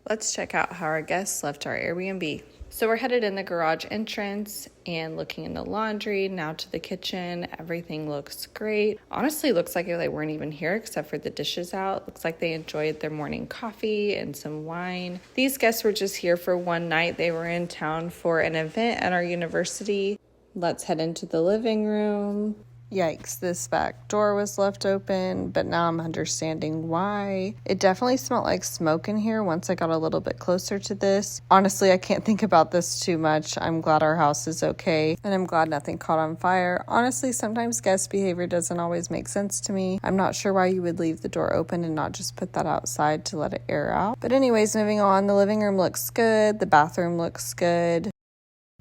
Let's check out how our guests left our Airbnb. So we're headed in the garage entrance and looking in the laundry, now to the kitchen. Everything looks great. Honestly, looks like they weren't even here except for the dishes out. Looks like they enjoyed their morning coffee and some wine. These guests were just here for one night. They were in town for an event at our university. Let's head into the living room. Yikes, this back door was left open, but now I'm understanding why. It definitely smelled like smoke in here once I got a little bit closer to this. Honestly, I can't think about this too much. I'm glad our house is okay, and I'm glad nothing caught on fire. Honestly, sometimes guest behavior doesn't always make sense to me. I'm not sure why you would leave the door open and not just put that outside to let it air out. But anyways, moving on, the living room looks good. The bathroom looks good.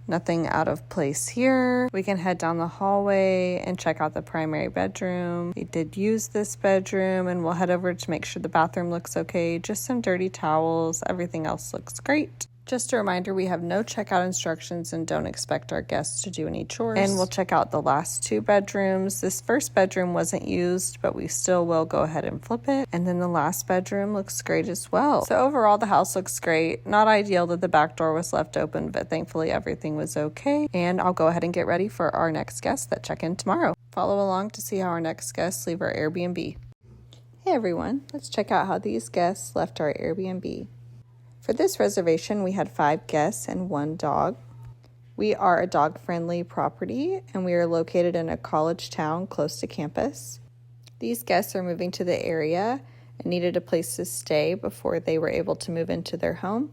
Nothing out of place here. We can head down the hallway and check out the primary bedroom. We did use this bedroom, and we'll head over to make sure the bathroom looks okay. Just some dirty towels. Everything else looks great. Just a reminder, we have no checkout instructions and don't expect our guests to do any chores. And we'll check out the last two bedrooms. This first bedroom wasn't used, but we still will go ahead and flip it. And then the last bedroom looks great as well. So overall, the house looks great. Not ideal that the back door was left open, but thankfully everything was okay. And I'll go ahead and get ready for our next guests that check in tomorrow. Follow along to see how our next guests leave our Airbnb. Hey everyone, let's check out how these guests left our Airbnb. For this reservation, we had 5 guests and 1 dog. We are a dog-friendly property, and we are located in a college town close to campus. These guests are moving to the area and needed a place to stay before they were able to move into their home.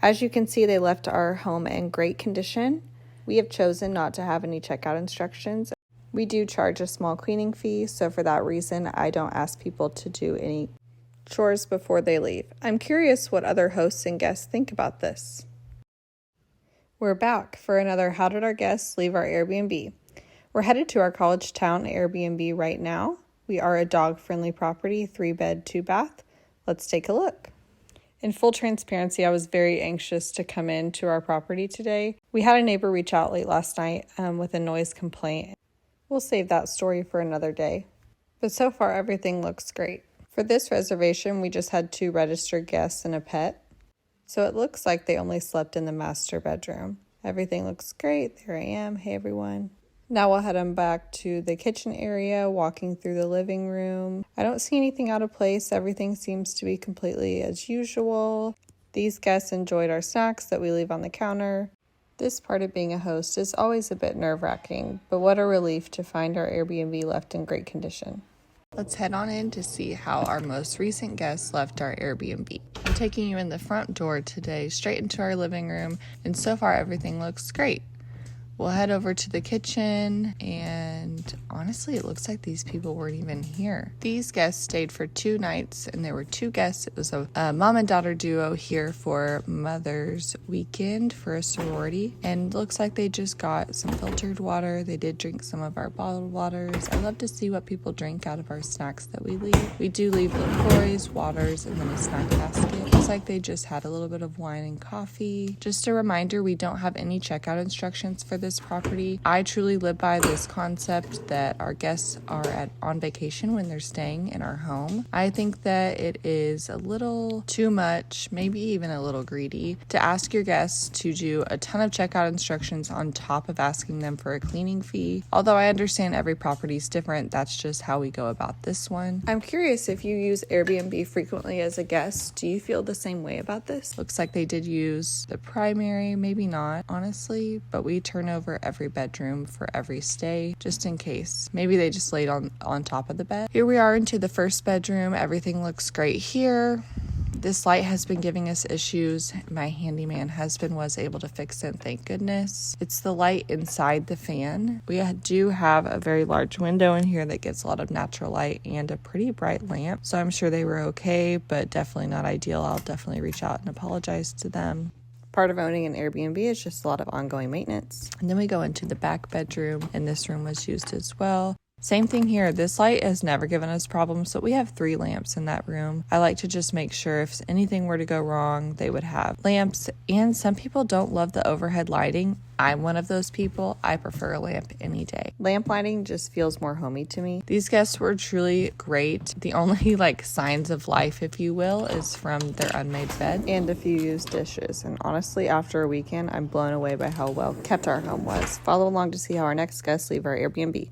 As you can see, they left our home in great condition. We have chosen not to have any checkout instructions. We do charge a small cleaning fee, so for that reason, I don't ask people to do any chores before they leave. I'm curious what other hosts and guests think about this. We're back for another How Did Our Guests Leave Our Airbnb? We're headed to our college town Airbnb right now. We are a dog-friendly property, 3-bed, 2-bath. Let's take a look. In full transparency, I was very anxious to come into our property today. We had a neighbor reach out late last night with a noise complaint. We'll save that story for another day. But so far, everything looks great. For this reservation, we just had 2 registered guests and a pet. So it looks like they only slept in the master bedroom. Everything looks great. There I am. Hey, everyone. Now we'll head on back to the kitchen area, walking through the living room. I don't see anything out of place. Everything seems to be completely as usual. These guests enjoyed our snacks that we leave on the counter. This part of being a host is always a bit nerve-wracking, but what a relief to find our Airbnb left in great condition. Let's head on in to see how our most recent guests left our Airbnb. I'm taking you in the front door today, straight into our living room, and so far everything looks great. We'll head over to the kitchen, and honestly, it looks like these people weren't even here. These guests stayed for 2 nights, and there were 2 guests. It was a mom and daughter duo here for Mother's Weekend for a sorority, and looks like they just got some filtered water. They did drink some of our bottled waters. I love to see what people drink out of our snacks that we leave. We do leave LaCroix, waters, and then a snack basket. Looks like they just had a little bit of wine and coffee. Just a reminder, we don't have any checkout instructions for this property. I truly live by this concept that our guests are on vacation when they're staying in our home. I think that it is a little too much, maybe even a little greedy, to ask your guests to do a ton of checkout instructions on top of asking them for a cleaning fee. Although I understand every property is different, that's just how we go about this one. I'm curious, if you use Airbnb frequently as a guest, do you feel the same way about this? Looks like they did use the primary, maybe not, honestly, but we turn over every bedroom for every stay, just in case. Maybe they just laid on top of the bed. Here we are into the first bedroom. Everything looks great here. This light has been giving us issues. My handyman husband was able to fix it, thank goodness. It's the light inside the fan. We do have a very large window in here that gets a lot of natural light and a pretty bright lamp, so I'm sure they were okay, but definitely not ideal. I'll definitely reach out and apologize to them. Part of owning an Airbnb is just a lot of ongoing maintenance. And then we go into the back bedroom, and this room was used as well. Same thing here. This light has never given us problems, so we have 3 lamps in that room. I like to just make sure if anything were to go wrong, they would have lamps. And some people don't love the overhead lighting. I'm one of those people. I prefer a lamp any day. Lamp lighting just feels more homey to me. These guests were truly great. The only signs of life, if you will, is from their unmade bed and a few used dishes. And honestly, after a weekend, I'm blown away by how well kept our home was. Follow along to see how our next guests leave our Airbnb.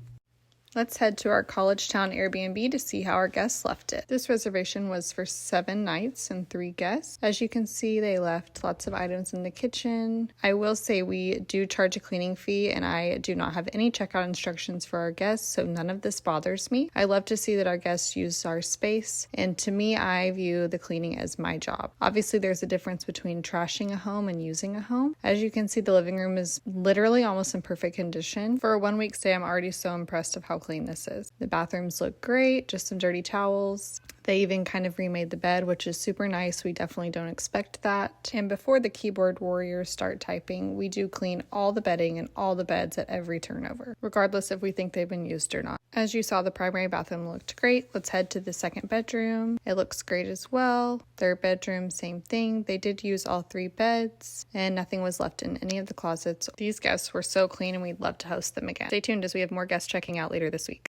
Let's head to our college town Airbnb to see how our guests left it. This reservation was for 7 nights and 3 guests. As you can see, they left lots of items in the kitchen. I will say we do charge a cleaning fee, and I do not have any checkout instructions for our guests, so none of this bothers me. I love to see that our guests use our space, and to me, I view the cleaning as my job. Obviously, there's a difference between trashing a home and using a home. As you can see, the living room is literally almost in perfect condition. For a 1-week stay, I'm already so impressed of how clean this is. The bathrooms look great, just some dirty towels. They even kind of remade the bed, which is super nice. We definitely don't expect that. And before the keyboard warriors start typing, we do clean all the bedding and all the beds at every turnover, regardless if we think they've been used or not. As you saw, the primary bathroom looked great. Let's head to the second bedroom. It looks great as well. Third bedroom, same thing. They did use all 3 beds, and nothing was left in any of the closets. These guests were so clean, and we'd love to host them again. Stay tuned as we have more guests checking out later this week.